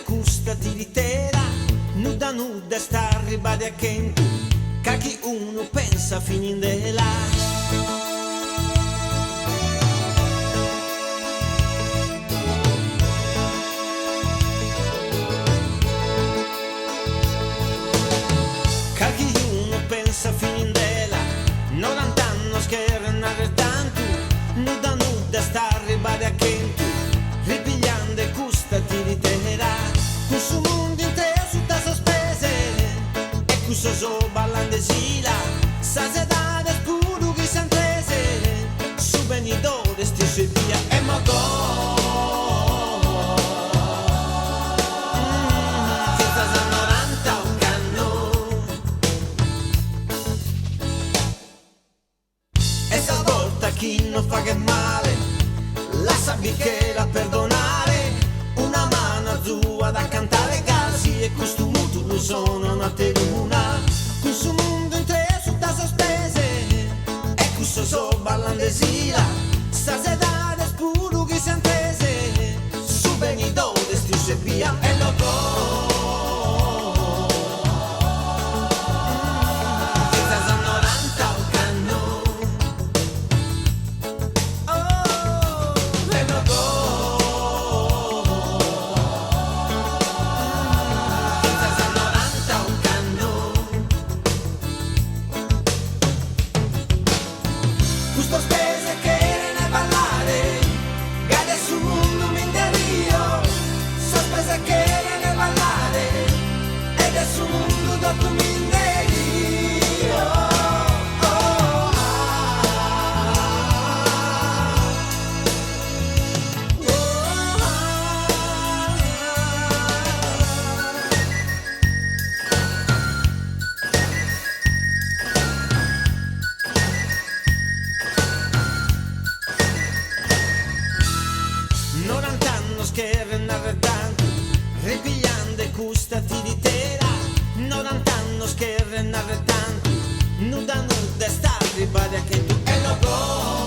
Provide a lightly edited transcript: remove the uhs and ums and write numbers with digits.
custati di tera, nuda nuda sta ribadi a Kentu, cacchi uno pensa fininde là. Cacchi uno pensa fininde là, 90 anni scherrenare tanto, nuda nuda sta ribadi a Kentu, ripigliando e custati di tera, questo mondo intero su ta sospese, e questo so ballando sila, sa sedade scuro che si antrese, su venidore stesso e via, e mo go. E stavolta chi non fa che male, la sabbi che la perdonare, una mano tua da cantare casi e questo mutuo lo sono una teruna, questo mondo intero su ta sospese, e questo so ballando sila, sta sedade scuro che si antese, su venidore stesso e via, e lo go. Questo spese che ne ballare, gade su mondo minderio, so spese che ne ballare, ed è su mondo dopo minderio. Scherrenare tanto, ripigliando e custati di tera, 90 anni scherrenare tanto, nuda nuda sta ribadi a che tu e lo go.